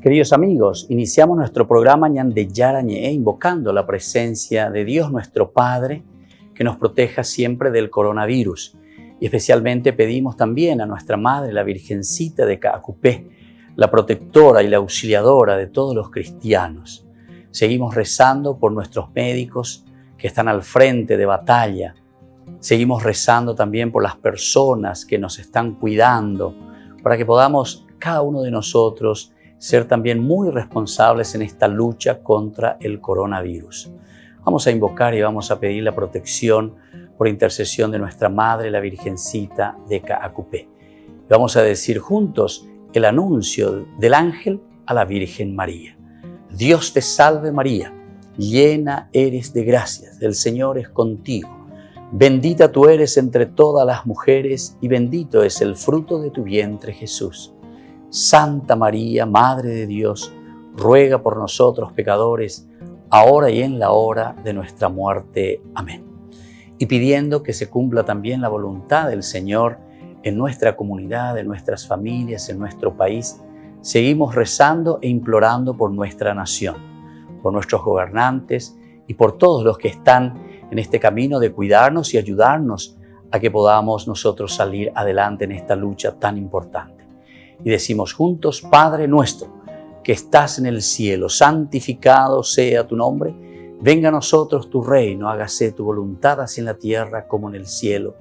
Queridos amigos, iniciamos nuestro programa Ñande Yarañe, invocando la presencia de Dios nuestro Padre, que nos proteja siempre del coronavirus. Y especialmente pedimos también a nuestra Madre, la Virgencita de Caacupé, la protectora y la auxiliadora de todos los cristianos. Seguimos rezando por nuestros médicos que están al frente de batalla. Seguimos rezando también por las personas que nos están cuidando, para que podamos, cada uno de nosotros, ser también muy responsables en esta lucha contra el coronavirus. Vamos a invocar y vamos a pedir la protección por intercesión de nuestra Madre, la Virgencita de Caacupé. Vamos a decir juntos el anuncio del ángel a la Virgen María. Dios te salve María, llena eres de gracias, el Señor es contigo. Bendita tú eres entre todas las mujeres y bendito es el fruto de tu vientre Jesús. Santa María, Madre de Dios, ruega por nosotros pecadores, ahora y en la hora de nuestra muerte. Amén. Y pidiendo que se cumpla también la voluntad del Señor en nuestra comunidad, en nuestras familias, en nuestro país, seguimos rezando e implorando por nuestra nación, por nuestros gobernantes y por todos los que están en este camino de cuidarnos y ayudarnos a que podamos nosotros salir adelante en esta lucha tan importante. Y decimos juntos, Padre nuestro, que estás en el cielo, santificado sea tu nombre. Venga a nosotros tu reino, hágase tu voluntad así en la tierra como en el cielo.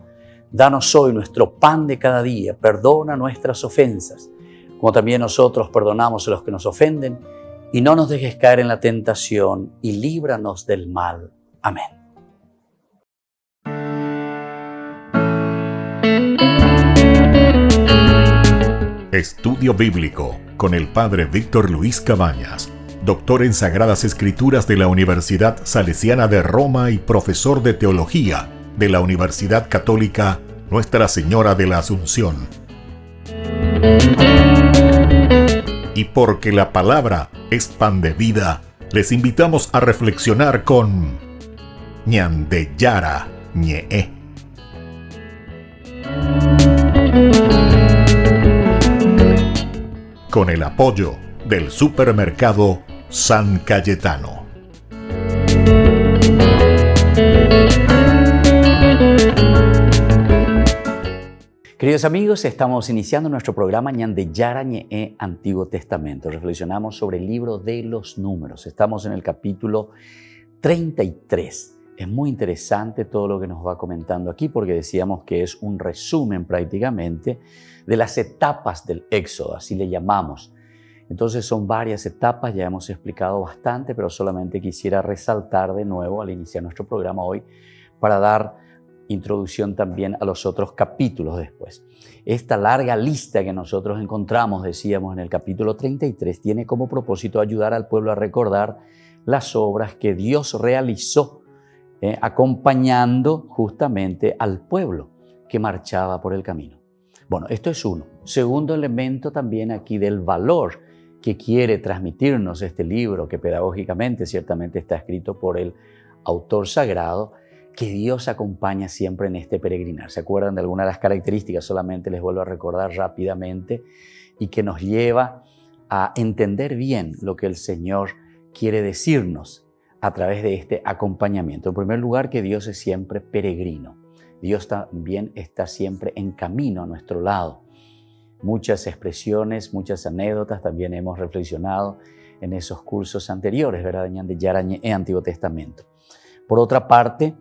Danos hoy nuestro pan de cada día, perdona nuestras ofensas, como también nosotros perdonamos a los que nos ofenden, y no nos dejes caer en la tentación, y líbranos del mal. Amén. Estudio Bíblico con el Padre Víctor Luis Cabañas, doctor en Sagradas Escrituras de la Universidad Salesiana de Roma y profesor de Teología de la Universidad Católica Nuestra Señora de la Asunción. Y porque la palabra es pan de vida, les invitamos a reflexionar con Ñande Yarañe. Con el apoyo del supermercado San Cayetano. Queridos amigos, estamos iniciando nuestro programa Ñande Yarañe, Antiguo Testamento. Reflexionamos sobre el libro de los Números. Estamos en el capítulo 33. Es muy interesante todo lo que nos va comentando aquí porque decíamos que es un resumen prácticamente de las etapas del Éxodo, así le llamamos. Entonces son varias etapas, ya hemos explicado bastante, pero solamente quisiera resaltar de nuevo al iniciar nuestro programa hoy para dar introducción también a los otros capítulos después. Esta larga lista que nosotros encontramos, decíamos en el capítulo 33, tiene como propósito ayudar al pueblo a recordar las obras que Dios realizó acompañando justamente al pueblo que marchaba por el camino. Bueno, esto es uno. Segundo elemento también aquí del valor que quiere transmitirnos este libro, que pedagógicamente ciertamente está escrito por el autor sagrado, que Dios acompaña siempre en este peregrinar. ¿Se acuerdan de algunas de las características? Solamente les vuelvo a recordar rápidamente y que nos lleva a entender bien lo que el Señor quiere decirnos a través de este acompañamiento. En primer lugar, que Dios es siempre peregrino. Dios también está siempre en camino a nuestro lado. Muchas expresiones, muchas anécdotas también hemos reflexionado en esos cursos anteriores, ¿verdad? Ñande Yarañe, Antiguo Testamento. Por otra parte,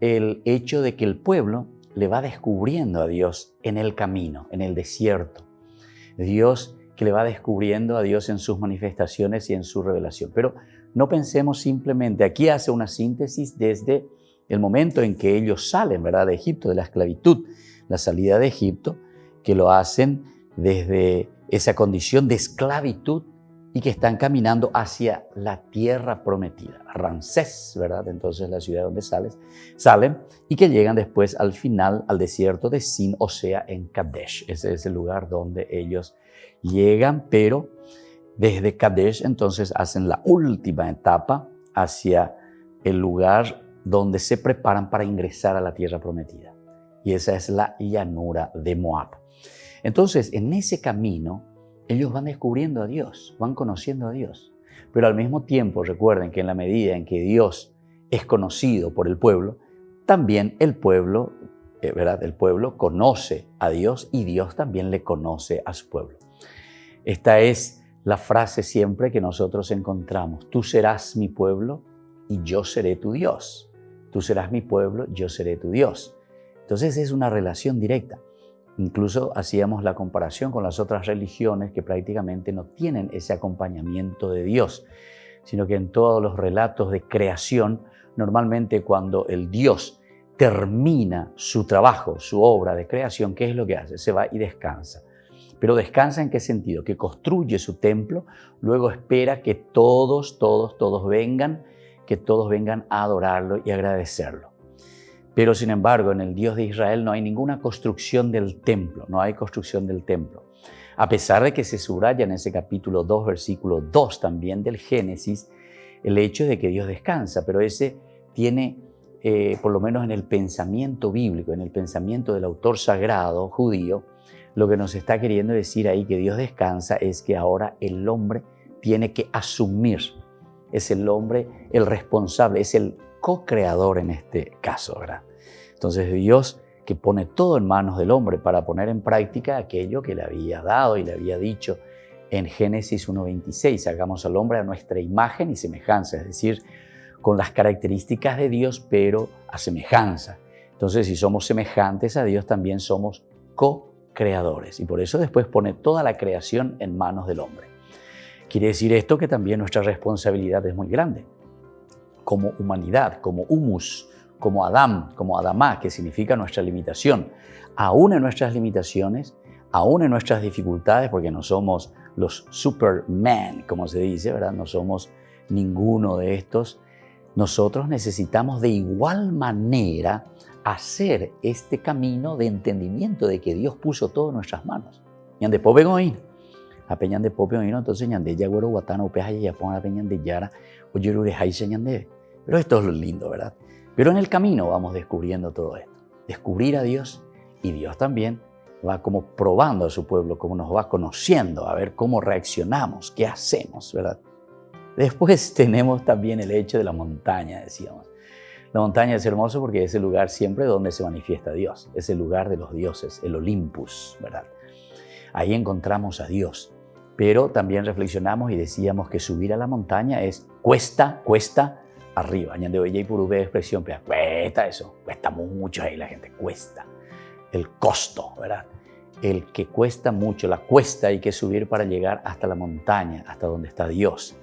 el hecho de que el pueblo le va descubriendo a Dios en el camino, en el desierto. Dios que le va descubriendo a Dios en sus manifestaciones y en su revelación. Pero no pensemos simplemente, aquí hace una síntesis desde el momento en que ellos salen, ¿verdad?, de Egipto, de la esclavitud, la salida de Egipto, que lo hacen desde esa condición de esclavitud y que están caminando hacia la tierra prometida, Ramsés, ¿verdad? Entonces la ciudad donde salen y que llegan después al final al desierto de Sin, o sea, en Kadesh. Ese es el lugar donde ellos llegan, pero desde Kadesh entonces hacen la última etapa hacia el lugar donde se preparan para ingresar a la tierra prometida. Y esa es la llanura de Moab. Entonces, en ese camino, ellos van descubriendo a Dios, van conociendo a Dios. Pero al mismo tiempo recuerden que en la medida en que Dios es conocido por el pueblo, también el pueblo, ¿verdad? El pueblo conoce a Dios y Dios también le conoce a su pueblo. Esta es la frase siempre que nosotros encontramos. Tú serás mi pueblo y yo seré tu Dios. Tú serás mi pueblo, yo seré tu Dios. Entonces es una relación directa. Incluso hacíamos la comparación con las otras religiones que prácticamente no tienen ese acompañamiento de Dios, sino que en todos los relatos de creación, normalmente cuando el Dios termina su trabajo, su obra de creación, ¿qué es lo que hace? Se va y descansa. Pero ¿descansa en qué sentido? Que construye su templo, luego espera que todos vengan, que todos vengan a adorarlo y agradecerlo. Pero sin embargo, en el Dios de Israel no hay ninguna construcción del templo, no hay construcción del templo. A pesar de que se subraya en ese capítulo 2, versículo 2 también del Génesis, el hecho de que Dios descansa, pero ese tiene, por lo menos en el pensamiento bíblico, en el pensamiento del autor sagrado judío, lo que nos está queriendo decir ahí que Dios descansa es que ahora el hombre tiene que asumir, es el hombre el responsable, es el co-creador en este caso, ¿verdad? Entonces Dios que pone todo en manos del hombre para poner en práctica aquello que le había dado y le había dicho en Génesis 1:26, hagamos al hombre a nuestra imagen y semejanza, es decir, con las características de Dios, pero a semejanza. Entonces, si somos semejantes a Dios, también somos co-creadores. Y por eso después pone toda la creación en manos del hombre. Quiere decir esto que también nuestra responsabilidad es muy grande. Como humanidad, como humus, como Adam, como Adamá, que significa nuestra limitación. Aún en nuestras limitaciones, aún en nuestras dificultades, porque no somos los Superman, como se dice, ¿verdad? No somos ninguno de estos. Nosotros necesitamos de igual manera hacer este camino de entendimiento de que Dios puso todo en nuestras manos. Ñande pope goin, a peñan de pope goin, entonces ñande ya güero guatana o peja ya ponga peñan de yara o yurure jaise ñande. Pero esto es lo lindo, ¿verdad? Pero en el camino vamos descubriendo todo esto. Descubrir a Dios y Dios también va como probando a su pueblo, como nos va conociendo, a ver cómo reaccionamos, qué hacemos, ¿verdad? Después tenemos también el hecho de la montaña, decíamos. La montaña es hermoso porque es el lugar siempre donde se manifiesta Dios. Es el lugar de los dioses, el Olympus, ¿verdad? Ahí encontramos a Dios. Pero también reflexionamos y decíamos que subir a la montaña es cuesta arriba. Añade oye y purube expresión, pero cuesta eso, cuesta mucho ahí la gente, cuesta. El costo, ¿verdad? El que cuesta mucho, la cuesta hay que subir para llegar hasta la montaña, hasta donde está Dios.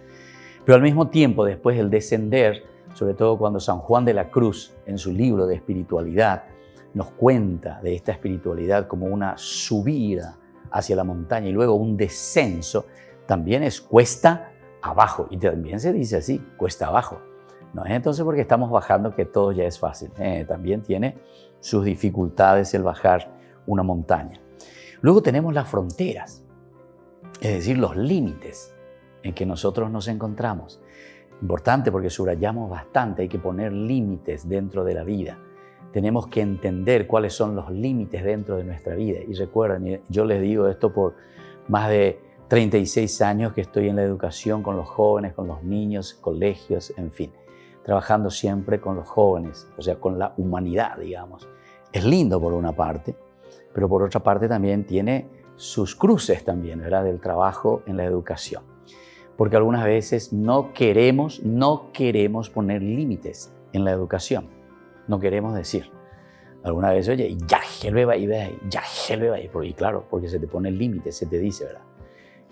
Pero al mismo tiempo, después el descender, sobre todo cuando San Juan de la Cruz, en su libro de espiritualidad, nos cuenta de esta espiritualidad como una subida hacia la montaña y luego un descenso, también es cuesta abajo. Y también se dice así, cuesta abajo. No es entonces porque estamos bajando que todo ya es fácil. También tiene sus dificultades el bajar una montaña. Luego tenemos las fronteras, es decir, los límites en que nosotros nos encontramos. Importante porque subrayamos bastante, hay que poner límites dentro de la vida. Tenemos que entender cuáles son los límites dentro de nuestra vida. Y recuerden, yo les digo esto por más de 36 años que estoy en la educación con los jóvenes, con los niños, colegios, en fin, trabajando siempre con los jóvenes, o sea, con la humanidad, digamos. Es lindo por una parte, pero por otra parte también tiene sus cruces también, ¿verdad?, del trabajo en la educación. Porque algunas veces no queremos poner límites en la educación. No queremos decir. Alguna vez, oye, ya gelbe va y porque claro, porque se te pone límites, se te dice, ¿verdad?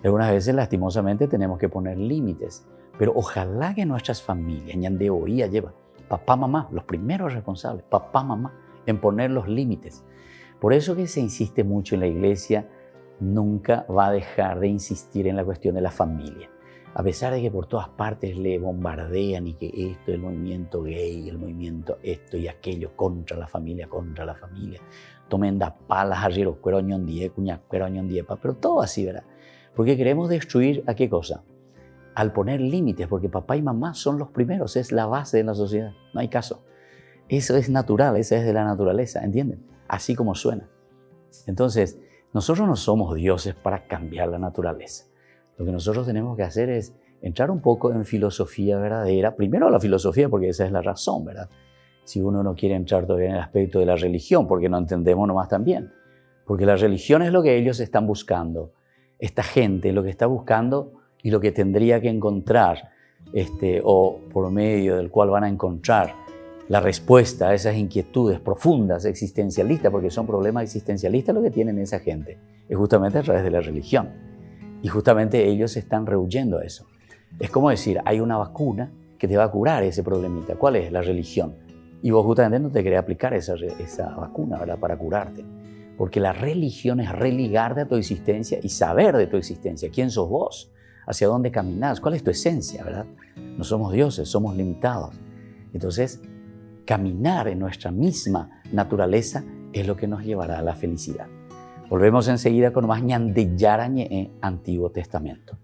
Algunas veces, lastimosamente, tenemos que poner límites. Pero ojalá que nuestras familias, ñande oía, lleva papá, mamá, los primeros responsables, papá, mamá, en poner los límites. Por eso que se insiste mucho en la iglesia, nunca va a dejar de insistir en la cuestión de la familia. A pesar de que por todas partes le bombardean y que esto, el movimiento gay, el movimiento esto y aquello contra la familia, tomen das palas arriba, pero todo así, ¿verdad? Porque queremos destruir ¿a qué cosa? Al poner límites, porque papá y mamá son los primeros, es la base de la sociedad, no hay caso. Eso es natural, esa es de la naturaleza, ¿entienden? Así como suena. Entonces, Nosotros no somos dioses para cambiar la naturaleza. Lo que nosotros tenemos que hacer es entrar un poco en filosofía verdadera. Primero la filosofía, porque esa es la razón, ¿verdad? Si uno no quiere entrar todavía en el aspecto de la religión, porque no entendemos nomás también. Porque la religión es lo que ellos están buscando. Esta gente lo que está buscando y lo que tendría que encontrar, o por medio del cual van a encontrar la respuesta a esas inquietudes profundas, existencialistas, porque son problemas existencialistas lo que tienen esa gente, es justamente a través de la religión. Y justamente ellos están rehuyendo a eso. Es como decir, hay una vacuna que te va a curar ese problemita. ¿Cuál es? La religión. Y vos justamente no te querés aplicar esa vacuna, ¿verdad? Para curarte. Porque la religión es religarte a tu existencia y saber de tu existencia. ¿Quién sos vos? ¿Hacia dónde caminás? ¿Cuál es tu esencia, verdad? No somos dioses, somos limitados. Entonces, caminar en nuestra misma naturaleza es lo que nos llevará a la felicidad. Volvemos enseguida con más Ñande Yarañe Antiguo Testamento.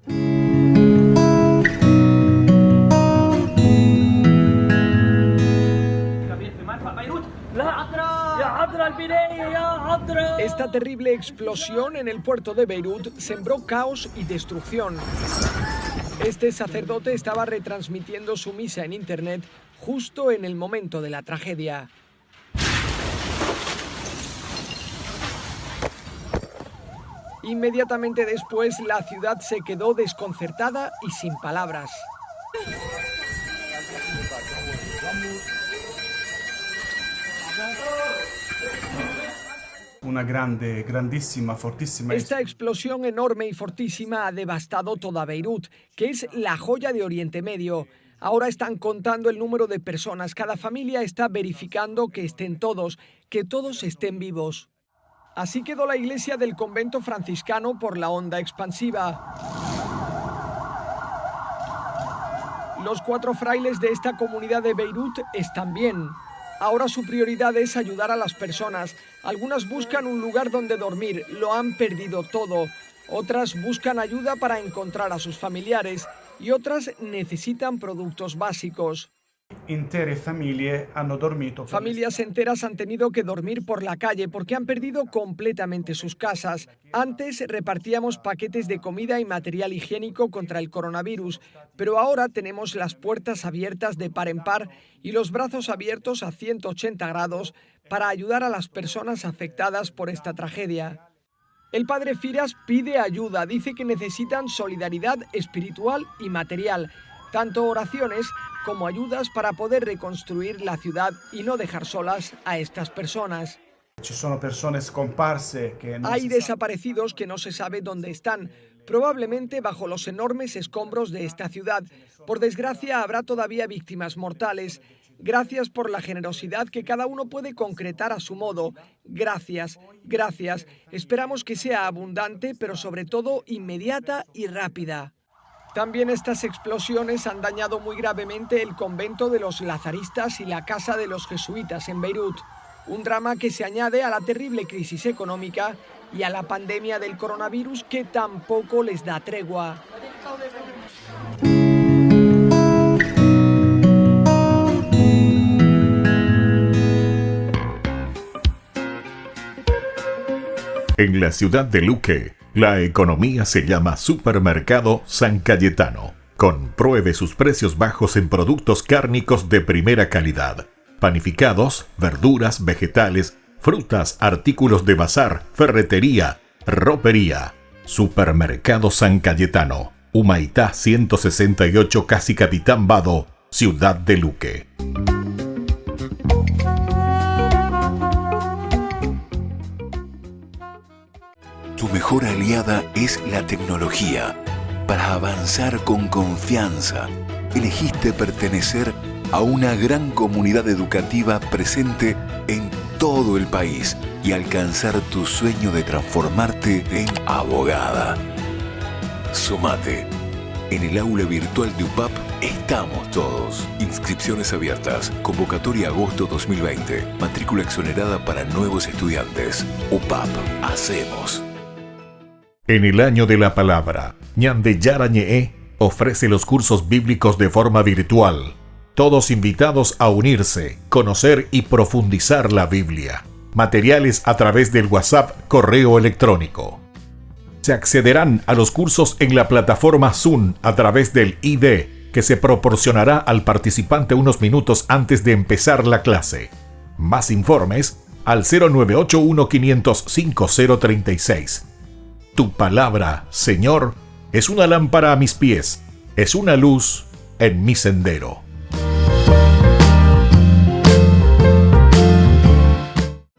Esta terrible explosión en el puerto de Beirut sembró caos y destrucción. Este sacerdote estaba retransmitiendo su misa en internet justo en el momento de la tragedia. Inmediatamente después, la ciudad se quedó desconcertada y sin palabras. Una grandísima, fortísima. Esta explosión enorme y fortísima ha devastado toda Beirut, que es la joya de Oriente Medio. Ahora están contando el número de personas. Cada familia está verificando que estén todos, que todos estén vivos. Así quedó la iglesia del convento franciscano por la onda expansiva. Los 4 frailes de esta comunidad de Beirut están bien. Ahora su prioridad es ayudar a las personas. Algunas buscan un lugar donde dormir, lo han perdido todo. Otras buscan ayuda para encontrar a sus familiares y otras necesitan productos básicos. Familias enteras han tenido que dormir por la calle porque han perdido completamente sus casas. Antes repartíamos paquetes de comida y material higiénico contra el coronavirus, pero ahora tenemos las puertas abiertas de par en par y los brazos abiertos a 180 grados para ayudar a las personas afectadas por esta tragedia. El padre Firas pide ayuda, dice que necesitan solidaridad espiritual y material, tanto oraciones como ayudas para poder reconstruir la ciudad y no dejar solas a estas personas. Hay desaparecidos que no se sabe dónde están, probablemente bajo los enormes escombros de esta ciudad. Por desgracia, habrá todavía víctimas mortales. Gracias por la generosidad que cada uno puede concretar a su modo. Gracias, gracias. Esperamos que sea abundante, pero sobre todo inmediata y rápida. También estas explosiones han dañado muy gravemente el convento de los lazaristas y la casa de los jesuitas en Beirut. Un drama que se añade a la terrible crisis económica y a la pandemia del coronavirus que tampoco les da tregua. En la ciudad de Luque, la economía se llama Supermercado San Cayetano. Compruebe sus precios bajos en productos cárnicos de primera calidad. Panificados, verduras, vegetales, frutas, artículos de bazar, ferretería, ropería. Supermercado San Cayetano. Humaitá 168, Casi Capitán Vado, ciudad de Luque. Tu mejor aliada es la tecnología. Para avanzar con confianza, elegiste pertenecer a una gran comunidad educativa presente en todo el país y alcanzar tu sueño de transformarte en abogada. Sumate. En el aula virtual de UPAP estamos todos. Inscripciones abiertas. Convocatoria agosto 2020. Matrícula exonerada para nuevos estudiantes. UPAP. Hacemos. En el año de la palabra, Ñande Yarañe ofrece los cursos bíblicos de forma virtual. Todos invitados a unirse, conocer y profundizar la Biblia. materiales a través del WhatsApp correo electrónico. Se accederán a los cursos en la plataforma Zoom a través del ID que se proporcionará al participante unos minutos antes de empezar la clase. Más informes al 0981-500-5036. Tu palabra, Señor, es una lámpara a mis pies, es una luz en mi sendero.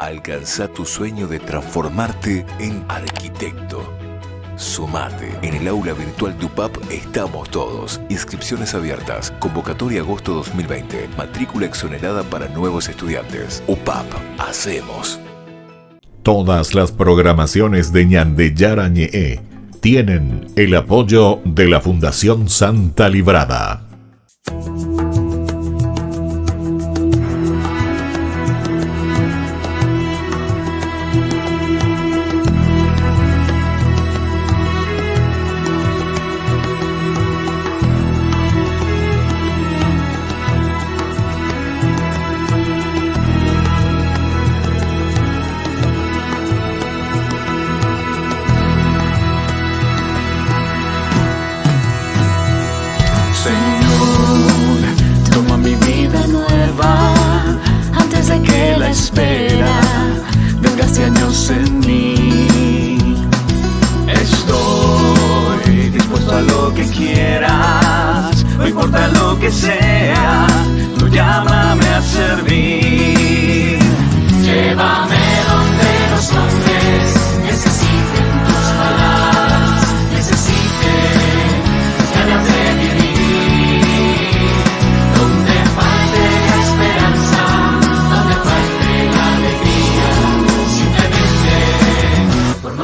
Alcanza tu sueño de transformarte en arquitecto. Sumate. En el aula virtual de UPAP estamos todos. Inscripciones abiertas. Convocatoria agosto 2020. Matrícula exonerada para nuevos estudiantes. UPAP. Hacemos. Todas las programaciones de Ñande Yara Ñe'e tienen el apoyo de la Fundación Santa Librada.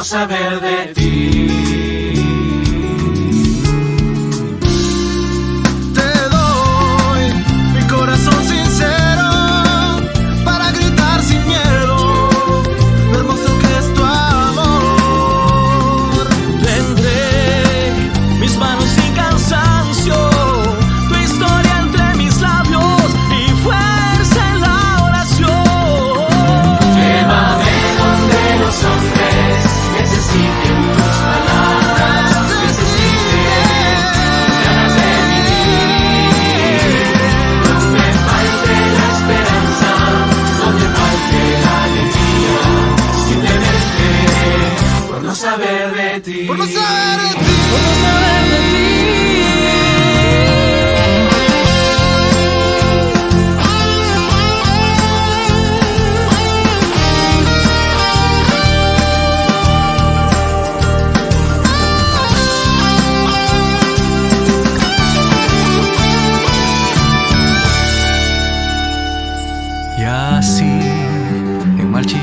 Saber de ti. Te doy mi corazón sincero para gritar sin miedo lo hermoso que es tu amor. Tendré mis manos sin cansancio, tu historia entre mis labios y fuerza en la oración. Llévame donde los hombres necesiten tus palabras, necesiten ganas de vivir. Donde falte la esperanza, donde falte la alegría, simplemente por no saber de ti. Por no saber de ti. Por no saber de ti.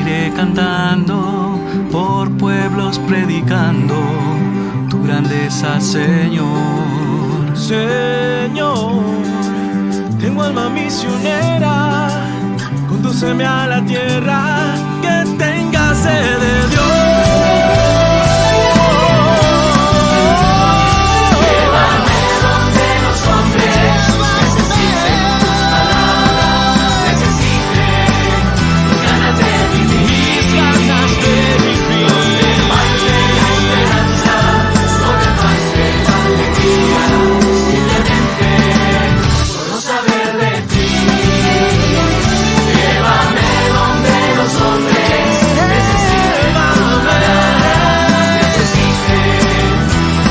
Iré cantando, por pueblos predicando tu grandeza, Señor. Señor, tengo alma misionera, condúceme a la tierra que tenga sed de Dios. Llévame donde los hombres necesiten tus palabras, necesiten ganas de vivir, ganas de vivir. Donde falte la esperanza, donde falte la alegría, simplemente por no saber de ti. Llévame donde los hombres necesiten tus palabras, necesiten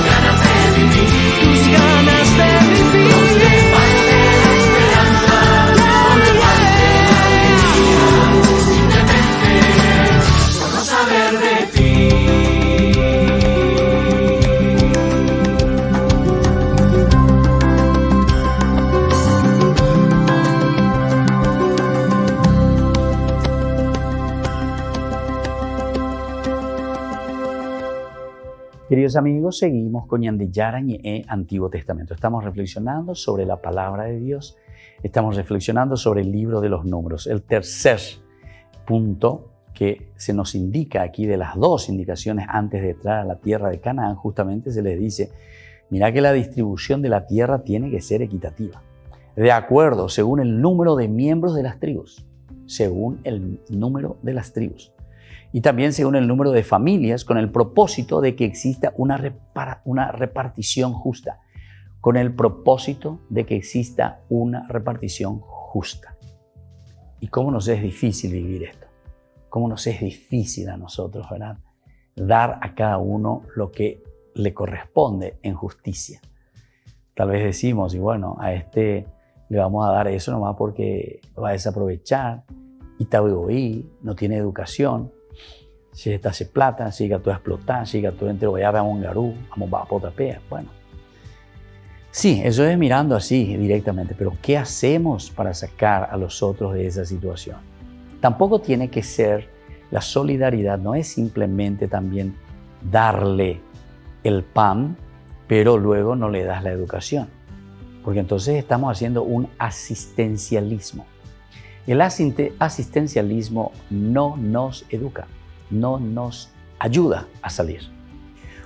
ganas de vivir, tus ganas de vivir. Donde falte la esperanza, donde falte la alegría, simplemente por no saber de ti. Queridos amigos, seguimos con Ñande Yara Ñe'e Antiguo Testamento. Estamos reflexionando sobre la palabra de Dios. Estamos reflexionando sobre el libro de los números. El tercer punto que se nos indica aquí, de las dos indicaciones antes de entrar a la tierra de Canaán, justamente se les dice, mira que la distribución de la tierra tiene que ser equitativa, de acuerdo según el número de miembros de las tribus. según el número de las tribus y también según el número de familias, con el propósito de que exista una repartición justa. Con el propósito de que exista una repartición justa. ¿Y cómo nos es difícil vivir esto? ¿Cómo nos es difícil a nosotros, verdad? Dar a cada uno lo que le corresponde en justicia. Tal vez decimos, y bueno, a este le vamos a dar eso nomás porque va a desaprovechar, y tabigoí, no tiene educación, si esta hace plata, si tú explotar, si tú entero voy a ver a un garú, vamos a potapea, bueno. Sí, eso es mirando así directamente, pero ¿qué hacemos para sacar a los otros de esa situación? Tampoco tiene que ser, la solidaridad no es simplemente también darle el pan, pero luego no le das la educación, porque entonces estamos haciendo un asistencialismo. El asistencialismo no nos educa, no nos ayuda a salir.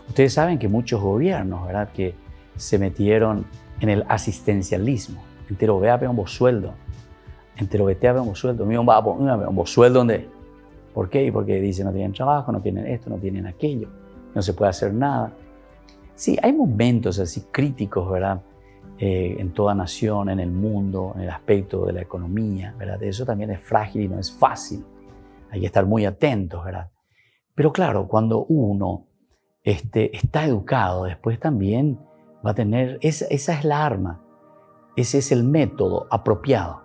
Ustedes saben que muchos gobiernos, ¿verdad?, que se metieron en el asistencialismo. Entero vea un buen sueldo. Entero vete a un buen sueldo. Un buen sueldo donde. ¿Por qué? Porque dicen no tienen trabajo, no tienen esto, no tienen aquello, no se puede hacer nada. Sí, hay momentos así críticos, ¿verdad? En toda nación, en el mundo, en el aspecto de la economía, ¿verdad? Eso también es frágil y no es fácil. Hay que estar muy atentos, ¿verdad? Pero claro, cuando uno está educado, después también va a tener, esa es la arma, ese es el método apropiado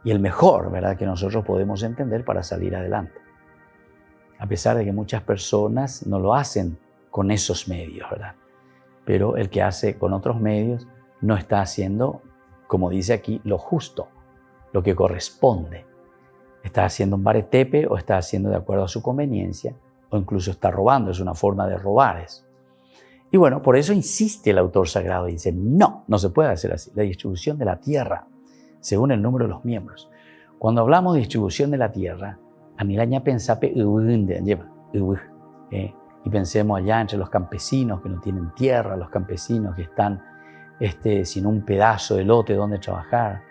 y el mejor, ¿verdad?, que nosotros podemos entender para salir adelante. A pesar de que muchas personas no lo hacen con esos medios, ¿verdad? Pero el que hace con otros medios no está haciendo, como dice aquí, lo justo, lo que corresponde. Está haciendo un baretepe o está haciendo de acuerdo a su conveniencia o incluso está robando, es una forma de robar eso. Y bueno, por eso insiste el autor sagrado y dice, no se puede hacer así. La distribución de la tierra, según el número de los miembros. Cuando hablamos de distribución de la tierra, anilaña pensape y pensemos allá entre los campesinos que no tienen tierra, los campesinos que están sin un pedazo de lote donde trabajar,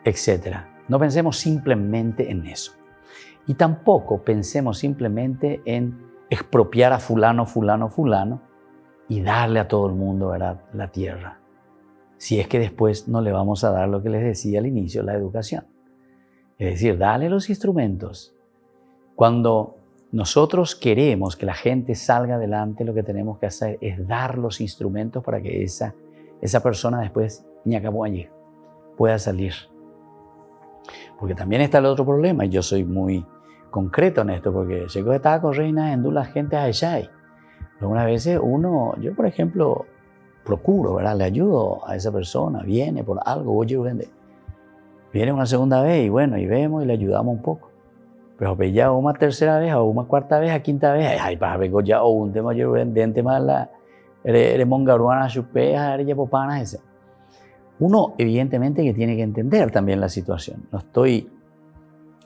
etc. No pensemos simplemente en eso. Y tampoco pensemos simplemente en expropiar a fulano y darle a todo el mundo, ¿verdad?, la tierra. Si es que después no le vamos a dar lo que les decía al inicio, la educación. Es decir, darle los instrumentos. Cuando nosotros queremos que la gente salga adelante, lo que tenemos que hacer es dar los instrumentos para que esa persona después pueda salir. Porque también está el otro problema, y yo soy muy concreto en esto, porque sé que estaba corriendo en la gente a ella. Algunas veces yo por ejemplo, procuro, ¿verdad? Le ayudo a esa persona, viene por algo, oye, viene una segunda vez y bueno, y vemos y le ayudamos un poco. Pero ya una tercera vez, o una cuarta vez, a quinta vez, ay, para vengo ya, o un tema yo de tema la mongaruana, chupea, ya popana, ese. Uno, evidentemente, que tiene que entender también la situación. No estoy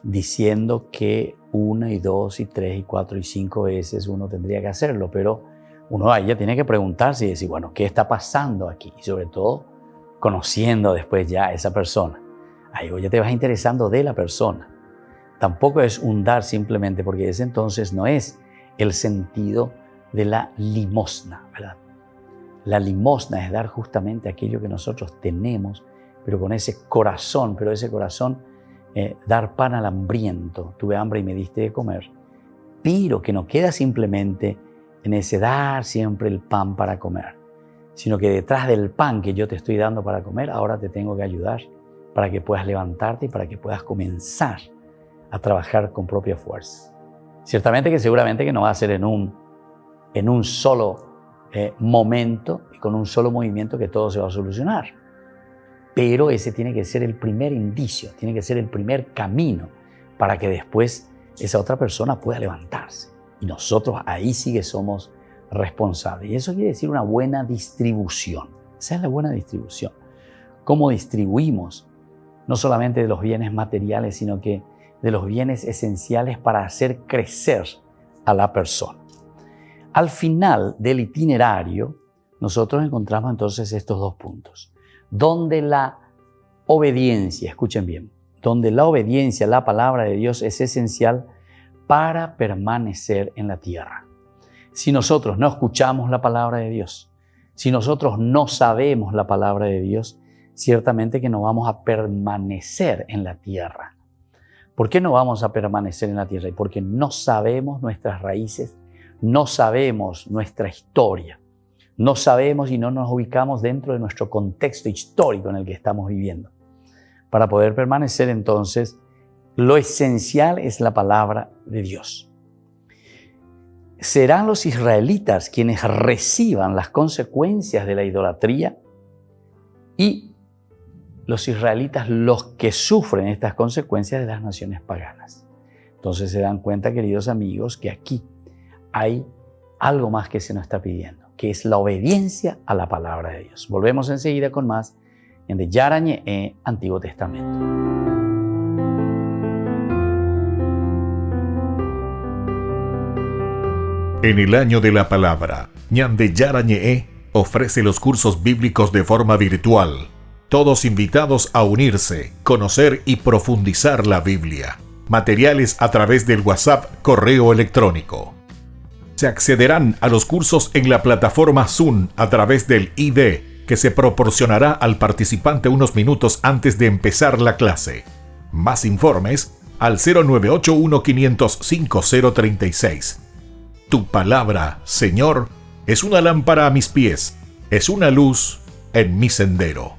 diciendo que 1 y 2 y 3 y 4 y 5 veces uno tendría que hacerlo, pero uno ahí ya tiene que preguntarse y decir, bueno, ¿qué está pasando aquí? Y sobre todo, conociendo después ya a esa persona. Ahí ya te vas interesando de la persona. Tampoco es un dar simplemente, porque ese entonces no es el sentido de la limosna, ¿verdad? La limosna es dar justamente aquello que nosotros tenemos, pero con ese corazón, dar pan al hambriento. Tuve hambre y me diste de comer. Pero que no queda simplemente en ese dar siempre el pan para comer, sino que detrás del pan que yo te estoy dando para comer, ahora te tengo que ayudar para que puedas levantarte y para que puedas comenzar a trabajar con propia fuerza. Ciertamente que seguramente que no va a ser en un solo momento y con un solo movimiento que todo se va a solucionar. Pero ese tiene que ser el primer indicio, tiene que ser el primer camino para que después esa otra persona pueda levantarse. Y nosotros ahí sí que somos responsables. Y eso quiere decir una buena distribución. Esa es la buena distribución. Cómo distribuimos no solamente de los bienes materiales, sino que de los bienes esenciales para hacer crecer a la persona. Al final del itinerario, nosotros encontramos entonces estos dos puntos, donde la obediencia, escuchen bien, donde la obediencia a la palabra de Dios es esencial para permanecer en la tierra. Si nosotros no escuchamos la palabra de Dios, si nosotros no sabemos la palabra de Dios, ciertamente que no vamos a permanecer en la tierra. ¿Por qué no vamos a permanecer en la tierra? Porque no sabemos nuestras raíces, no sabemos nuestra historia, no sabemos y no nos ubicamos dentro de nuestro contexto histórico en el que estamos viviendo. Para poder permanecer, entonces, lo esencial es la palabra de Dios. ¿Serán los israelitas quienes reciban las consecuencias de la idolatría y los israelitas los que sufren estas consecuencias de las naciones paganas? Entonces se dan cuenta, queridos amigos, que aquí hay algo más que se nos está pidiendo, que es la obediencia a la palabra de Dios. Volvemos enseguida con más en de Yara Ñe'e, Antiguo Testamento. En el año de la palabra, Ñande Yara Ñe'e ofrece los cursos bíblicos de forma virtual. Todos invitados a unirse, conocer y profundizar la Biblia. Materiales a través del WhatsApp, correo electrónico. Se accederán a los cursos en la plataforma Zoom a través del ID, que se proporcionará al participante unos minutos antes de empezar la clase. Más informes al 0981-500-5036. Tu palabra, Señor, es una lámpara a mis pies, es una luz en mi sendero.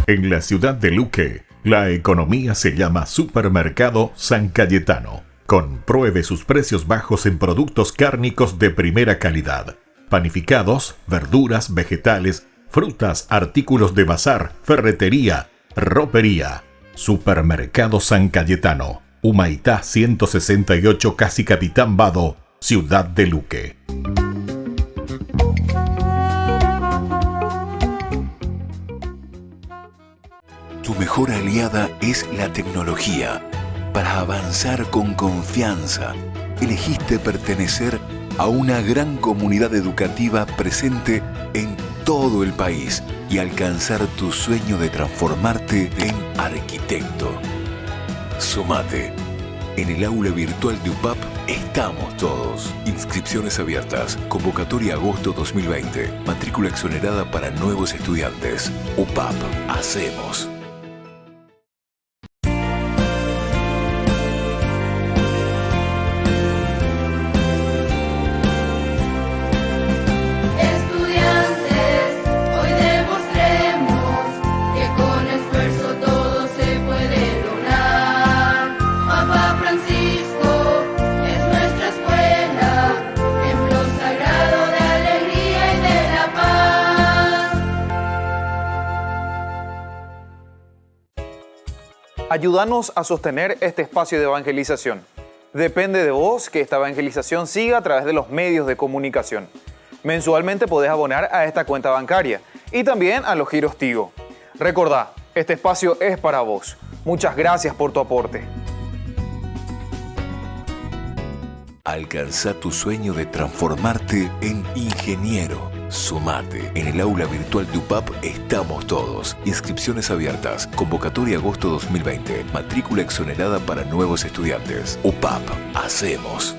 En la ciudad de Luque, la economía se llama Supermercado San Cayetano. Compruebe sus precios bajos en productos cárnicos de primera calidad. Panificados, verduras, vegetales, frutas, artículos de bazar, ferretería, ropería. Supermercado San Cayetano, Humaitá 168, Casi Capitán Vado, ciudad de Luque. Tu mejor aliada es la tecnología. Para avanzar con confianza, elegiste pertenecer a una gran comunidad educativa presente en todo el país y alcanzar tu sueño de transformarte en arquitecto. Sumate. En el aula virtual de UPAP estamos todos. Inscripciones abiertas. Convocatoria agosto 2020. Matrícula exonerada para nuevos estudiantes. UPAP. Hacemos. Ayúdanos a sostener este espacio de evangelización. Depende de vos que esta evangelización siga a través de los medios de comunicación. Mensualmente podés abonar a esta cuenta bancaria y también a los giros Tigo. Recordá, este espacio es para vos. Muchas gracias por tu aporte. Alcanza tu sueño de transformarte en ingeniero. Sumate. En el aula virtual de UPAP estamos todos. Inscripciones abiertas. Convocatoria agosto 2020. Matrícula exonerada para nuevos estudiantes. UPAP. Hacemos.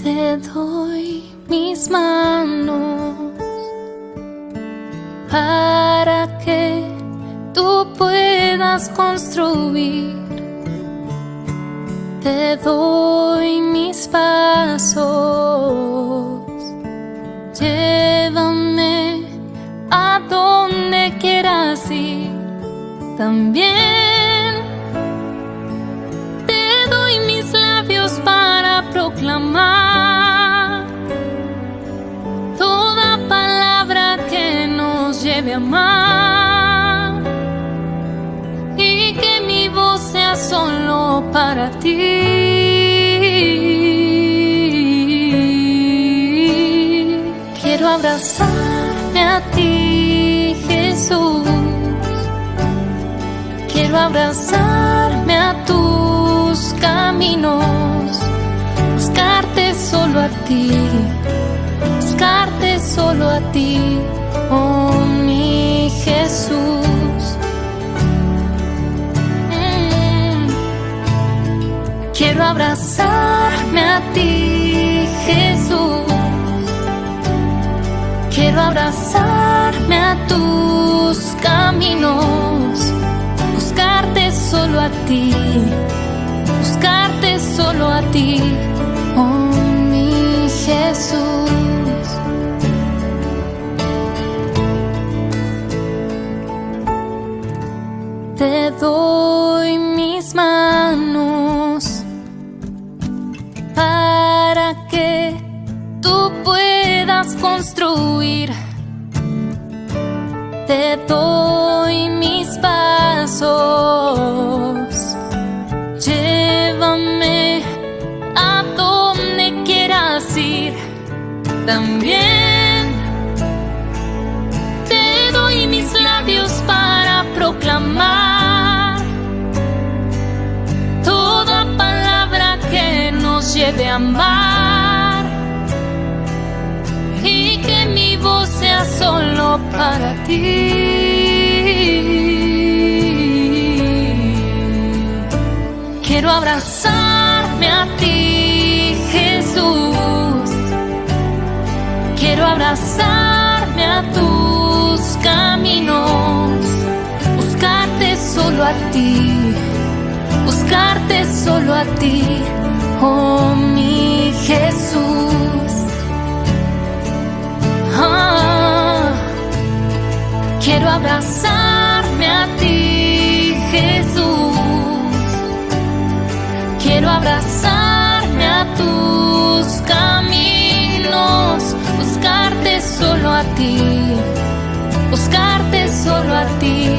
Te doy mis manos para que tú puedas construir. Te doy mis pasos, llévame a donde quieras ir. También te doy mis labios para proclamar toda palabra que nos lleve a amar, y que mi voz sea solo para ti. Quiero abrazarme a ti, Jesús. Quiero abrazarme a tus caminos, buscarte solo a ti, buscarte solo a ti, oh mi Jesús. Quiero abrazarme a ti, Jesús. Quiero abrazarme a tus caminos, buscarte solo a ti, buscarte solo a ti, oh mi Jesús. Te doy mis manos para que tú puedas construir. Te doy mis pasos, llévame a donde quieras ir. También te doy mis labios para proclamar toda palabra que nos lleve a amar, y que mi voz sea solo para ti. Quiero abrazarme a ti, Jesús. Quiero abrazarme a tus caminos, buscarte solo a ti, buscarte solo a ti, oh mi Jesús. Quiero abrazarme a ti, Jesús. Quiero abrazarme a tus caminos, buscarte solo a ti, buscarte solo a ti,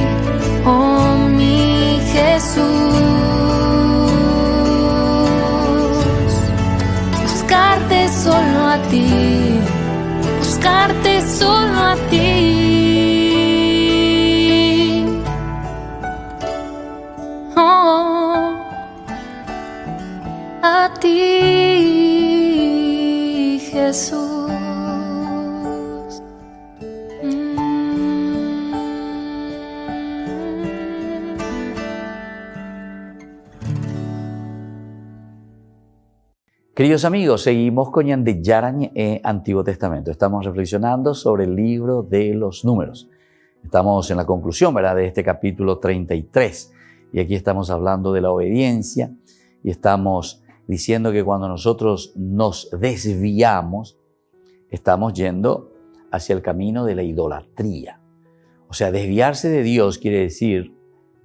oh mi Jesús. Buscarte solo a ti, buscarte solo a ti. Oh, a ti, Jesús. Queridos amigos, seguimos con Ñande Yarañe Antiguo Testamento. Estamos reflexionando sobre el libro de los números. Estamos en la conclusión, ¿verdad?, de este capítulo 33. Y aquí estamos hablando de la obediencia y estamos diciendo que cuando nosotros nos desviamos, estamos yendo hacia el camino de la idolatría. O sea, desviarse de Dios quiere decir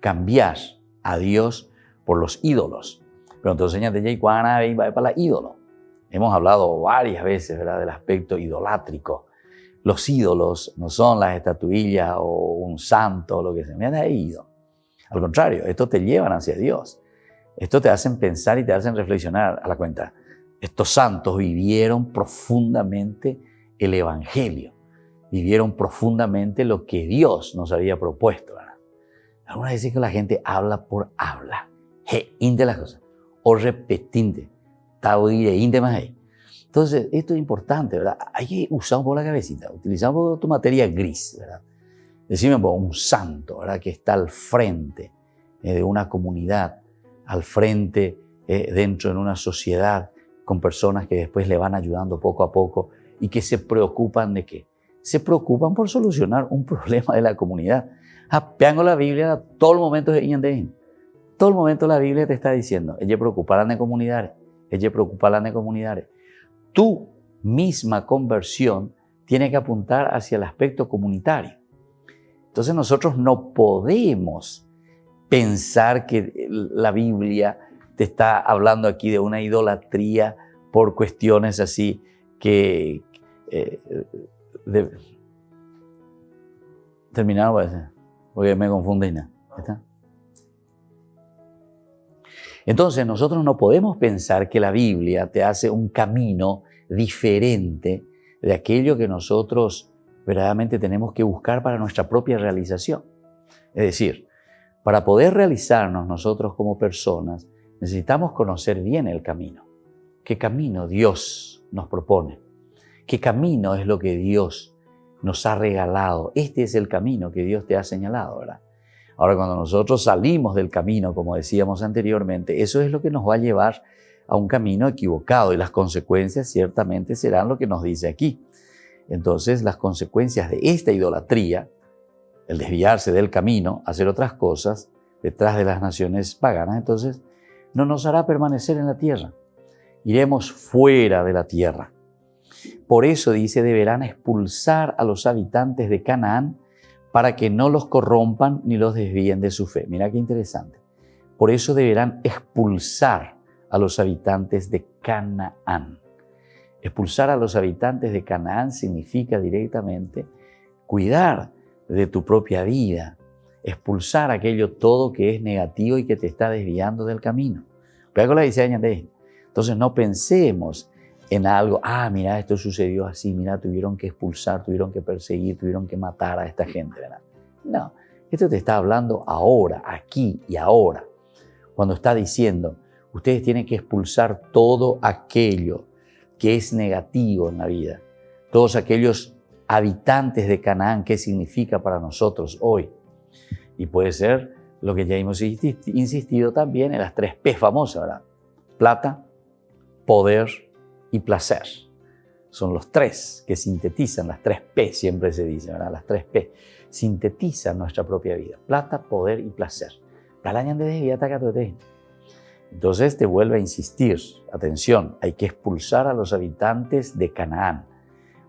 cambiar a Dios por los ídolos. Pero entonces, Ñande Cuana va para la ídolo. Hemos hablado varias veces, ¿verdad?, del aspecto idolátrico. Los ídolos no son las estatuillas o un santo o lo que sea. Me han ido. Al contrario, esto te llevan hacia Dios. Esto te hacen pensar y te hacen reflexionar a la cuenta. Estos santos vivieron profundamente el Evangelio. Vivieron profundamente lo que Dios nos había propuesto, ¿verdad? Algunas veces que la gente habla por habla. Inte las cosas. O repetinte. Entonces, esto es importante, ¿verdad? Hay que usar un poco la cabecita. Utilizar un poco tu materia gris, ¿verdad? Decime un santo, ¿verdad?, que está al frente de una comunidad, al frente dentro de una sociedad con personas que después le van ayudando poco a poco y que se preocupan de qué. Se preocupan por solucionar un problema de la comunidad. Peango la Biblia todo el momento de Iñandejín. Todo el momento la Biblia te está diciendo, ella preocuparán de comunidades, ella preocuparán de comunidades. Tu misma conversión tiene que apuntar hacia el aspecto comunitario. Entonces nosotros no podemos pensar que la Biblia te está hablando aquí de una idolatría por cuestiones así que... terminaron, porque me confunde y nada. ¿Está? Entonces nosotros no podemos pensar que la Biblia te hace un camino diferente de aquello que nosotros verdaderamente tenemos que buscar para nuestra propia realización. Es decir, para poder realizarnos nosotros como personas, necesitamos conocer bien el camino. ¿Qué camino Dios nos propone? ¿Qué camino es lo que Dios nos ha regalado? Este es el camino que Dios te ha señalado, ¿verdad? Ahora, cuando nosotros salimos del camino, como decíamos anteriormente, eso es lo que nos va a llevar a un camino equivocado y las consecuencias ciertamente serán lo que nos dice aquí. Entonces, las consecuencias de esta idolatría, el desviarse del camino, hacer otras cosas detrás de las naciones paganas, entonces no nos hará permanecer en la tierra. Iremos fuera de la tierra. Por eso dice, deberán expulsar a los habitantes de Canaán para que no los corrompan ni los desvíen de su fe. Mira qué interesante. Por eso deberán expulsar a los habitantes de Canaán. Expulsar a los habitantes de Canaán significa directamente cuidar de tu propia vida, expulsar aquello todo que es negativo y que te está desviando del camino. Pero la dice añade. Entonces no pensemos en algo, mira, esto sucedió así, mira, tuvieron que expulsar, tuvieron que perseguir, tuvieron que matar a esta gente, ¿verdad? No, esto te está hablando ahora, aquí y ahora. Cuando está diciendo, ustedes tienen que expulsar todo aquello que es negativo en la vida, todos aquellos habitantes de Canaán, ¿qué significa para nosotros hoy? Y puede ser lo que ya hemos insistido también en las 3 P famosas, ¿verdad? Plata, poder y placer. Son los 3 que sintetizan, las 3 P siempre se dice, ¿verdad? Las 3 P sintetizan nuestra propia vida. Plata, poder y placer. Entonces te vuelve a insistir, atención, hay que expulsar a los habitantes de Canaán.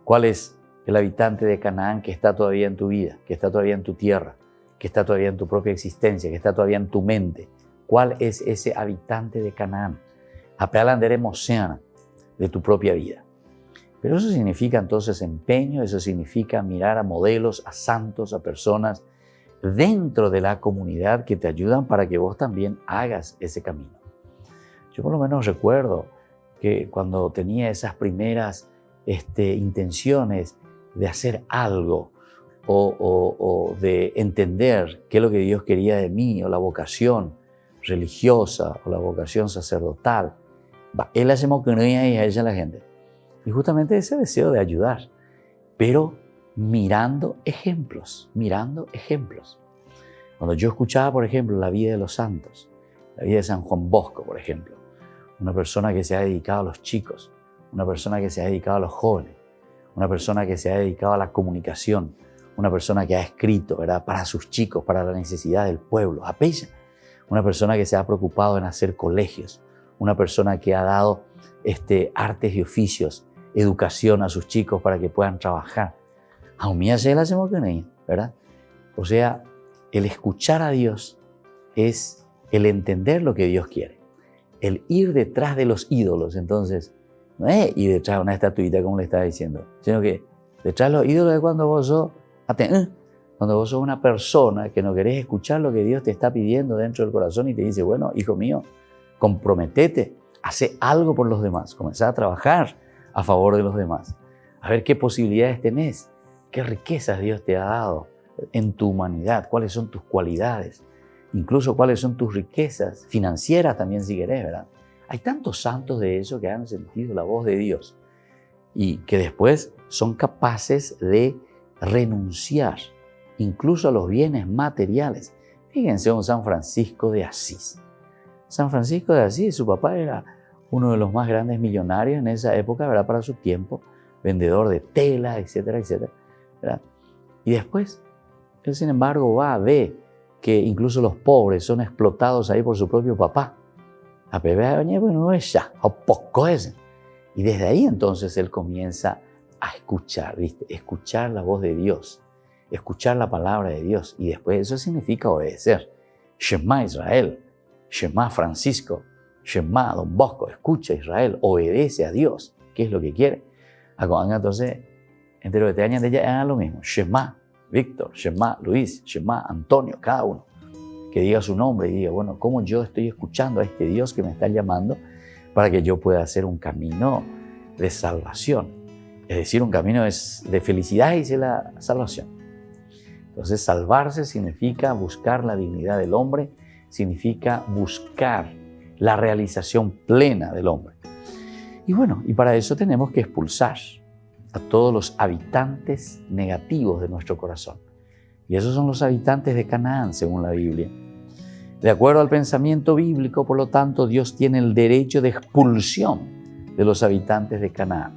¿Cuál es el habitante de Canaán que está todavía en tu vida, que está todavía en tu tierra, que está todavía en tu propia existencia, que está todavía en tu mente? ¿Cuál es ese habitante de Canaán? Apelanderemos de tu propia vida. Pero eso significa entonces empeño, eso significa mirar a modelos, a santos, a personas dentro de la comunidad que te ayudan para que vos también hagas ese camino. Yo por lo menos recuerdo que cuando tenía esas primeras intenciones de hacer algo o de entender qué es lo que Dios quería de mí, o la vocación religiosa o la vocación sacerdotal, él hacemos que no hay a ella la gente. Y justamente ese deseo de ayudar, pero mirando ejemplos. Cuando yo escuchaba, por ejemplo, la vida de los santos, la vida de San Juan Bosco, por ejemplo, una persona que se ha dedicado a los chicos, una persona que se ha dedicado a los jóvenes, una persona que se ha dedicado a la comunicación, una persona que ha escrito, ¿verdad?, para sus chicos, para la necesidad del pueblo, apella. Una persona que se ha preocupado en hacer colegios, una persona que ha dado artes y oficios, educación a sus chicos para que puedan trabajar. A mí se la hacemos con ella, ¿verdad? O sea, el escuchar a Dios es el entender lo que Dios quiere, el ir detrás de los ídolos. Entonces, no es ir detrás de una estatuita como le estaba diciendo, sino que detrás de los ídolos es cuando vos sos una persona que no querés escuchar lo que Dios te está pidiendo dentro del corazón y te dice, bueno, hijo mío, comprometete, hace algo por los demás, comenzá a trabajar a favor de los demás, a ver qué posibilidades tenés, qué riquezas Dios te ha dado en tu humanidad, cuáles son tus cualidades, incluso cuáles son tus riquezas financieras también si querés, ¿verdad? Hay tantos santos de eso que han sentido la voz de Dios y que después son capaces de renunciar incluso a los bienes materiales. Fíjense en San Francisco de Asís. San Francisco de Asís, su papá era uno de los más grandes millonarios en esa época, ¿verdad?, para su tiempo, vendedor de tela, etcétera, etcétera, ¿verdad? Y después, él sin embargo va a ver que incluso los pobres son explotados ahí por su propio papá. Y desde ahí entonces él comienza a escuchar, ¿viste? Escuchar la voz de Dios, escuchar la palabra de Dios. Y después eso significa obedecer. Shema Israel, Shema Francisco, Shema Don Bosco, escucha Israel, obedece a Dios. ¿Qué es lo que quiere? Entonces, entre los que te añaden ya hagan lo mismo. Shema Víctor, Shema Luis, Shema Antonio, cada uno. que diga su nombre y diga, bueno, ¿cómo yo estoy escuchando a este Dios que me está llamando para que yo pueda hacer un camino de salvación? Es decir, un camino de felicidad y de la salvación. Entonces, salvarse significa buscar la dignidad del hombre, significa buscar la realización plena del hombre. Y bueno, y para eso tenemos que expulsar a todos los habitantes negativos de nuestro corazón. Y esos son los habitantes de Canaán, según la Biblia. De acuerdo al pensamiento bíblico, por lo tanto, Dios tiene el derecho de expulsión de los habitantes de Canaán.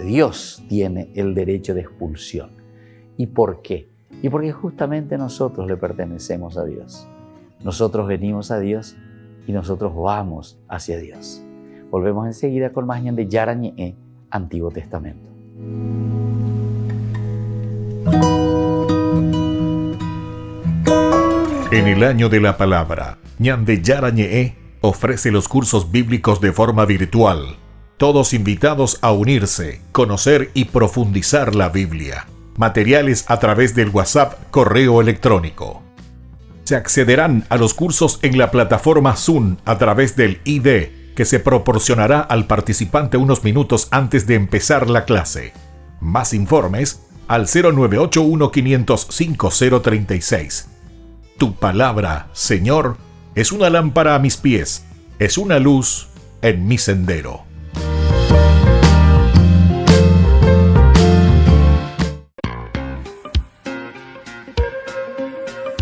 Dios tiene el derecho de expulsión. ¿Y por qué? Y porque justamente nosotros le pertenecemos a Dios. Nosotros venimos a Dios y nosotros vamos hacia Dios. Volvemos enseguida con más de Yara Ñe'e, Antiguo Testamento. En el año de la palabra, Ñande Yara Ñe'e ofrece los cursos bíblicos de forma virtual. Todos invitados a unirse, conocer y profundizar la Biblia. Materiales a través del WhatsApp, correo electrónico. Se accederán a los cursos en la plataforma Zoom a través del ID, que se proporcionará al participante unos minutos antes de empezar la clase. Más informes al 0981-500-5036. Tu palabra, Señor, es una lámpara a mis pies, es una luz en mi sendero.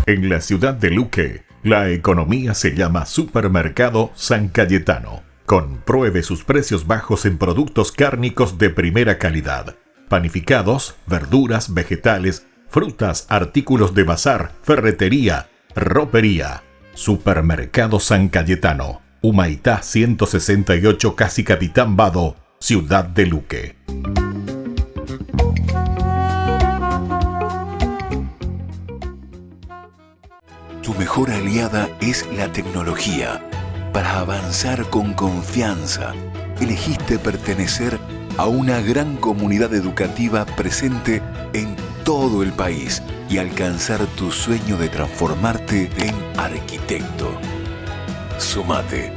En la ciudad de Luque, la economía se llama Supermercado San Cayetano. Compruebe sus precios bajos en productos cárnicos de primera calidad. Panificados, verduras, vegetales, frutas, artículos de bazar, ferretería, ropería. Supermercado San Cayetano, Humaitá 168, Casi Capitán Vado, Ciudad de Luque. Tu mejor aliada es la tecnología. Para avanzar con confianza, elegiste pertenecer a una gran comunidad educativa presente en todo el país y alcanzar tu sueño de transformarte en arquitecto. Sumate.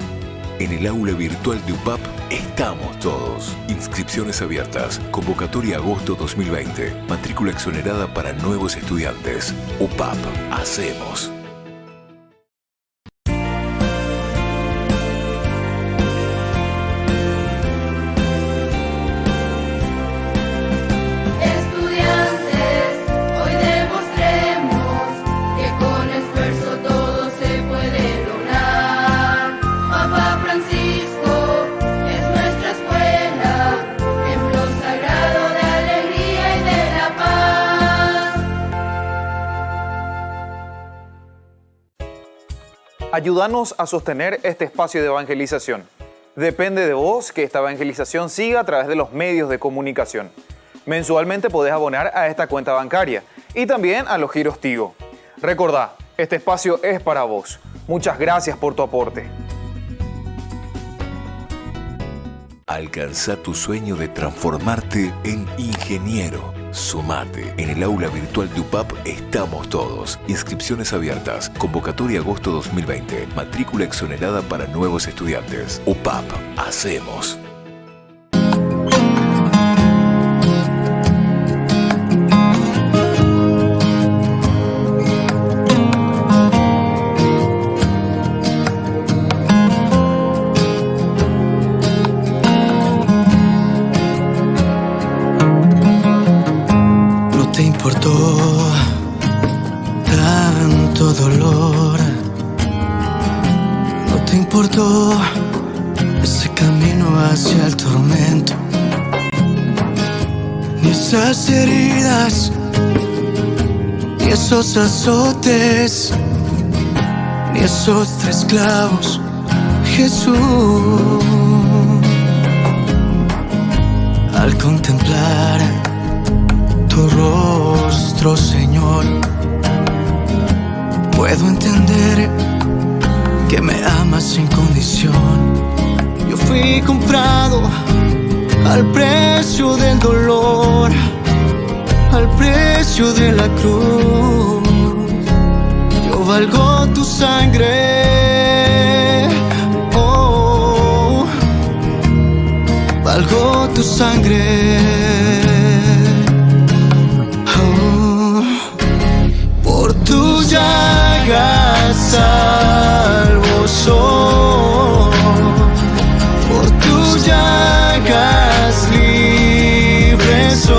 En el aula virtual de UPAP estamos todos. Inscripciones abiertas. Convocatoria agosto 2020. Matrícula exonerada para nuevos estudiantes. UPAP. Hacemos. Ayúdanos a sostener este espacio de evangelización. Depende de vos que esta evangelización siga a través de los medios de comunicación. Mensualmente podés abonar a esta cuenta bancaria y también a los giros Tigo. Recordá, este espacio es para vos. Muchas gracias por tu aporte. Alcanza tu sueño de transformarte en ingeniero. Sumate. En el aula virtual de UPAP estamos todos. Inscripciones abiertas. Convocatoria agosto 2020. Matrícula exonerada para nuevos estudiantes. UPAP. Hacemos. Ese camino hacia el tormento, ni esas heridas, ni esos azotes, ni esos 3 clavos, Jesús. Al contemplar tu rostro, Señor, puedo entender que me amas sin condición. Yo fui comprado al precio del dolor, al precio de la cruz. Yo valgo tu sangre, oh, valgo tu sangre, oh, por tu llagas salvo soy, por tu llagas libre soy,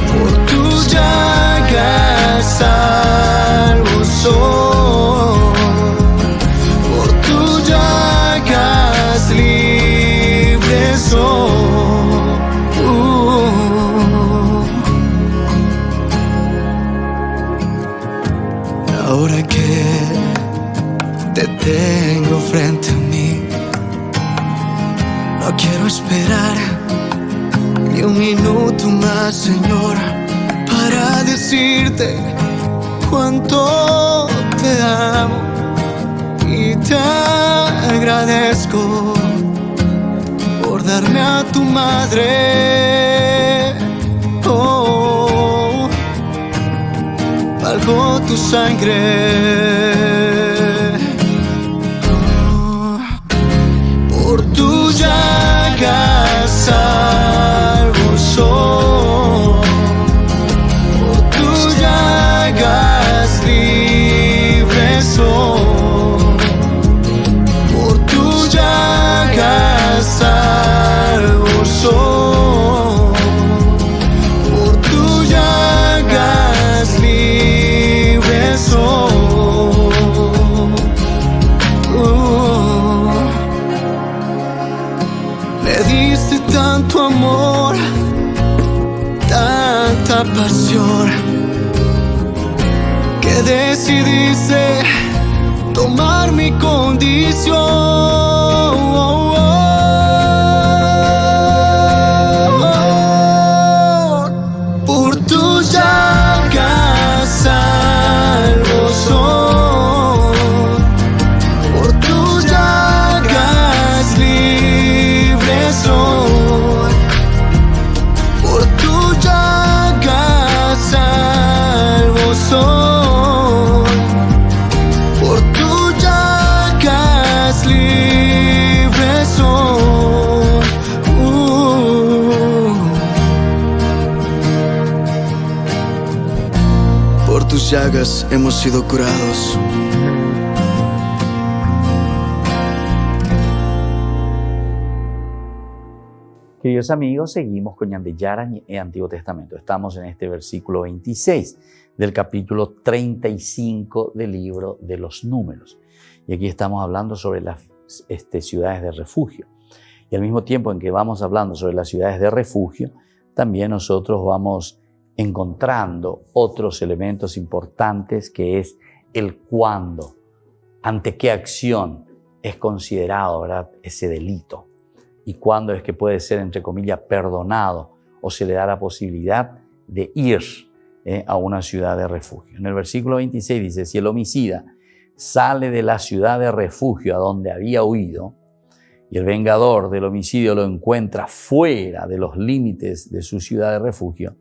por tu llagas salvo soy, por tu llagas libre soy. Ahora que te tengo frente a mí, no quiero esperar ni un minuto más, Señor, para decirte cuánto te amo y te agradezco por darme a tu madre. Oh, valgo tu sangre. Oh, por tu llagas salvo soy, por tu llagas libre soy, por tu llagas salvo soy, por tu llagas libre soy. Le diste tanto amor, tanta pasión, que decidiste tomar mi condición. Por tus llagas salvo soy, por tus llagas libre soy, por tus llagas salvo soy, por tus llagas libre soy. Por tus llagas hemos sido curados. Queridos amigos, seguimos con Ñan de Yarañe en Antiguo Testamento. Estamos en este versículo 26 del capítulo 35 del libro de los Números. Y aquí estamos hablando sobre las ciudades de refugio. Y al mismo tiempo en que vamos hablando sobre las ciudades de refugio, también nosotros vamos encontrando otros elementos importantes, que es el cuándo, ante qué acción es considerado, ¿verdad?, ese delito. Y cuándo es que puede ser, entre comillas, perdonado o se le da la posibilidad de ir a una ciudad de refugio. En el versículo 26 dice, si el homicida sale de la ciudad de refugio a donde había huido y el vengador del homicidio lo encuentra fuera de los límites de su ciudad de refugio,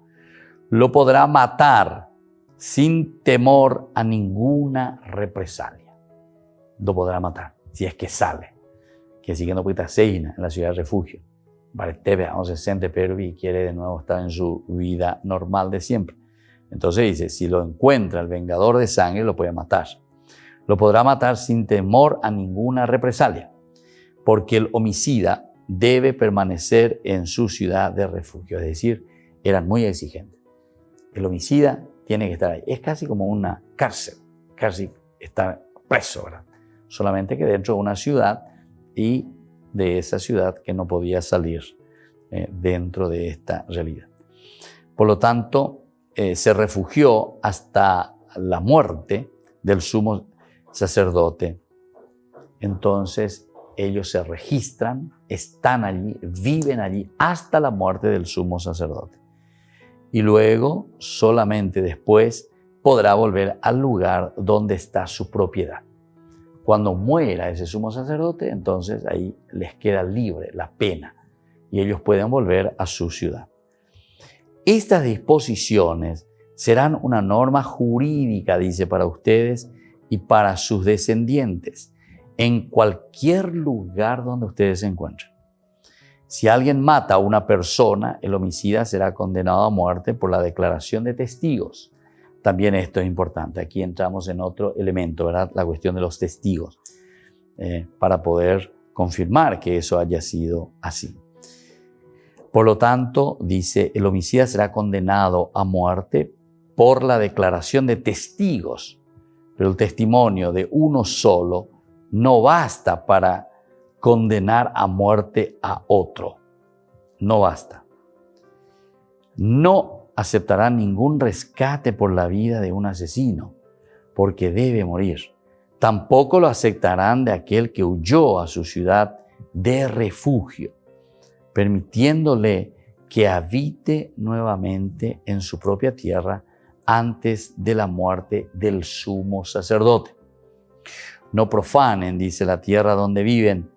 lo podrá matar sin temor a ninguna represalia. Lo podrá matar si es que sale. Que sigue no puede estar en la ciudad de refugio. Aún se siente pero y quiere de nuevo estar en su vida normal de siempre. Entonces dice, si lo encuentra el vengador de sangre, lo puede matar. Lo podrá matar sin temor a ninguna represalia, porque el homicida debe permanecer en su ciudad de refugio. Es decir, eran muy exigentes. El homicida tiene que estar ahí. Es casi como una cárcel, casi estar preso, ¿verdad? Solamente que dentro de una ciudad, y de esa ciudad que no podía salir dentro de esta realidad. Por lo tanto, se refugió hasta la muerte del sumo sacerdote. Entonces, ellos se registran, están allí, viven allí hasta la muerte del sumo sacerdote. Y luego, solamente después, podrá volver al lugar donde está su propiedad. Cuando muera ese sumo sacerdote, entonces ahí les queda libre la pena y ellos pueden volver a su ciudad. Estas disposiciones serán una norma jurídica, dice, para ustedes y para sus descendientes, en cualquier lugar donde ustedes se encuentren. Si alguien mata a una persona, el homicida será condenado a muerte por la declaración de testigos. También esto es importante. Aquí entramos en otro elemento, ¿verdad? La cuestión de los testigos, para poder confirmar que eso haya sido así. Por lo tanto, dice, el homicida será condenado a muerte por la declaración de testigos, pero el testimonio de uno solo no basta para condenar a muerte a otro. No basta. No aceptarán ningún rescate por la vida de un asesino, porque debe morir. Tampoco lo aceptarán de aquel que huyó a su ciudad de refugio, permitiéndole que habite nuevamente en su propia tierra antes de la muerte del sumo sacerdote. No profanen, dice, la tierra donde viven,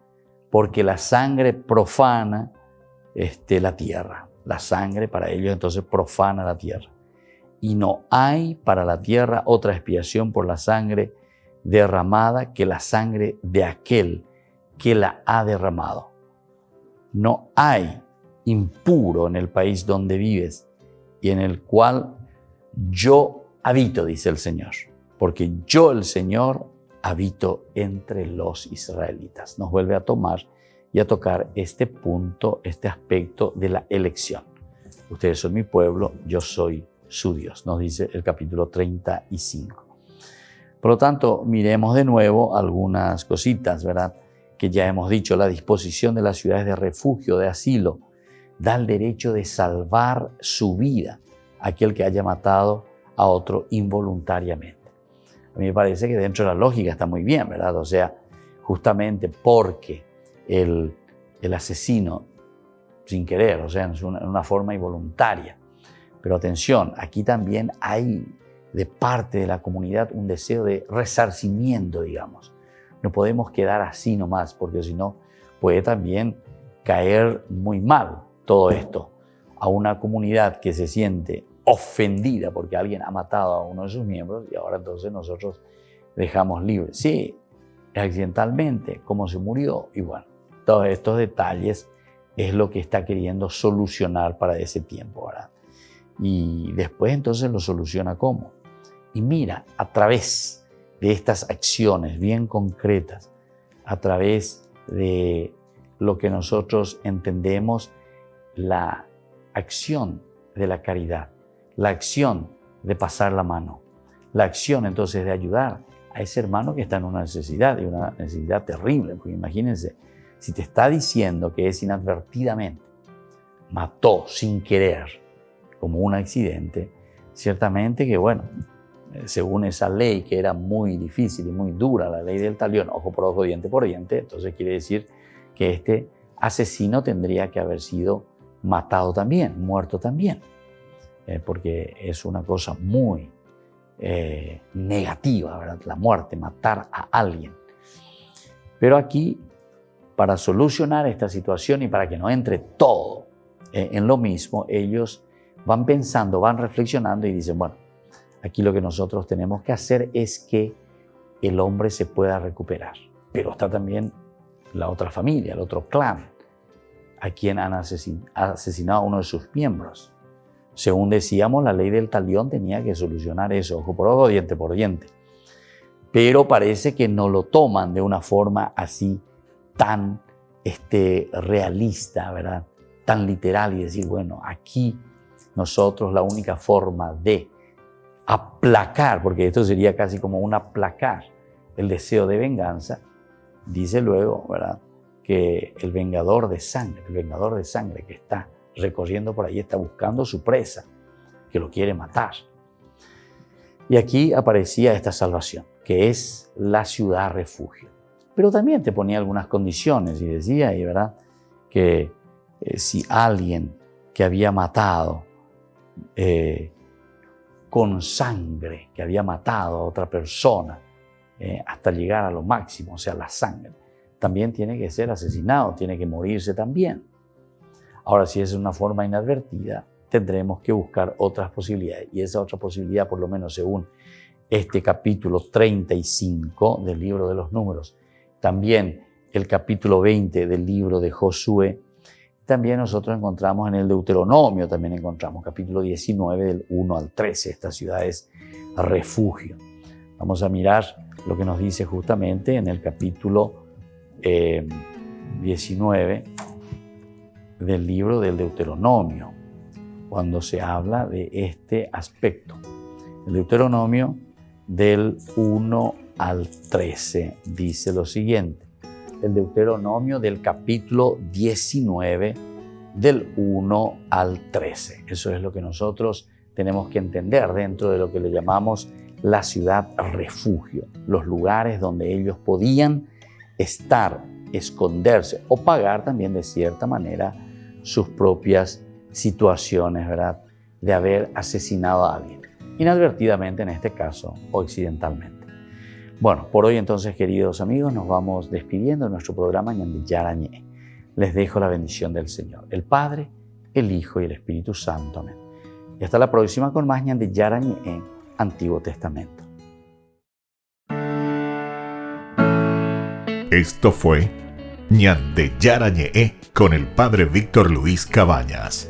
porque la sangre profana la tierra. La sangre para ellos entonces profana la tierra. Y no hay para la tierra otra expiación por la sangre derramada que la sangre de aquel que la ha derramado. No hay impuro en el país donde vives y en el cual yo habito, dice el Señor, porque yo, el Señor, habito entre los israelitas. Nos vuelve a tomar y a tocar este punto, este aspecto de la elección. Ustedes son mi pueblo, yo soy su Dios, nos dice el capítulo 35. Por lo tanto, miremos de nuevo algunas cositas, ¿verdad? Que ya hemos dicho. La disposición de las ciudades de refugio, de asilo, da el derecho de salvar su vida a aquel que haya matado a otro involuntariamente. A mí me parece que dentro de la lógica está muy bien, ¿verdad? O sea, justamente porque el asesino, sin querer, o sea, en una forma involuntaria. Pero atención, aquí también hay de parte de la comunidad un deseo de resarcimiento, digamos. No podemos quedar así nomás, porque si no puede también caer muy mal todo esto a una comunidad que se siente ofendida porque alguien ha matado a uno de sus miembros y ahora entonces nosotros dejamos libre. Sí, accidentalmente, cómo se murió y bueno, todos estos detalles es lo que está queriendo solucionar para ese tiempo, ¿verdad? Y después entonces lo soluciona ¿cómo? Y mira, a través de estas acciones bien concretas, a través de lo que nosotros entendemos la acción de la caridad, la acción de pasar la mano, la acción entonces de ayudar a ese hermano que está en una necesidad, y una necesidad terrible, porque imagínense, si te está diciendo que es inadvertidamente, mató sin querer, como un accidente, ciertamente que bueno, según esa ley que era muy difícil y muy dura, la ley del talión, ojo por ojo, diente por diente, entonces quiere decir que este asesino tendría que haber sido matado también, muerto también, porque es una cosa muy negativa, ¿verdad? La muerte, matar a alguien. Pero aquí, para solucionar esta situación y para que no entre todo en lo mismo, ellos van pensando, van reflexionando y dicen, bueno, aquí lo que nosotros tenemos que hacer es que el hombre se pueda recuperar. Pero está también la otra familia, el otro clan, a quien han asesinado a uno de sus miembros. Según decíamos, la ley del talión tenía que solucionar eso, ojo por ojo, diente por diente. Pero parece que no lo toman de una forma así tan realista, ¿verdad? Tan literal y decir, bueno, aquí nosotros la única forma de aplacar, porque esto sería casi como un aplacar el deseo de venganza, dice luego, ¿verdad?, que el vengador de sangre que está recorriendo por ahí está buscando su presa, que lo quiere matar. Y aquí aparecía esta salvación, que es la ciudad refugio. Pero también te ponía algunas condiciones y decía, ¿verdad?, que si alguien que había matado con sangre, que había matado a otra persona hasta llegar a lo máximo, o sea, la sangre, también tiene que ser asesinado, tiene que morirse también. Ahora, si es una forma inadvertida, tendremos que buscar otras posibilidades. Y esa otra posibilidad, por lo menos según este capítulo 35 del libro de los Números, también el capítulo 20 del libro de Josué, también nosotros encontramos en el Deuteronomio, también encontramos capítulo 19 del 1 al 13, esta ciudad es refugio. Vamos a mirar lo que nos dice justamente en el capítulo 19 del libro del Deuteronomio, cuando se habla de este aspecto. El Deuteronomio del 1 al 13 dice lo siguiente. El Deuteronomio del capítulo 19 del 1 al 13. Eso es lo que nosotros tenemos que entender dentro de lo que le llamamos la ciudad refugio, los lugares donde ellos podían estar, esconderse o pagar también de cierta manera sus propias situaciones, ¿verdad? De haber asesinado a alguien, inadvertidamente en este caso o accidentalmente. Bueno, por hoy entonces, queridos amigos, nos vamos despidiendo de nuestro programa Ñande Yarañe. Les dejo la bendición del Señor, el Padre, el Hijo y el Espíritu Santo. Amén. Y hasta la próxima con más Ñande Yarañe en Antiguo Testamento. Esto fue Ñande Yarañe con el Padre Víctor Luis Cabañas.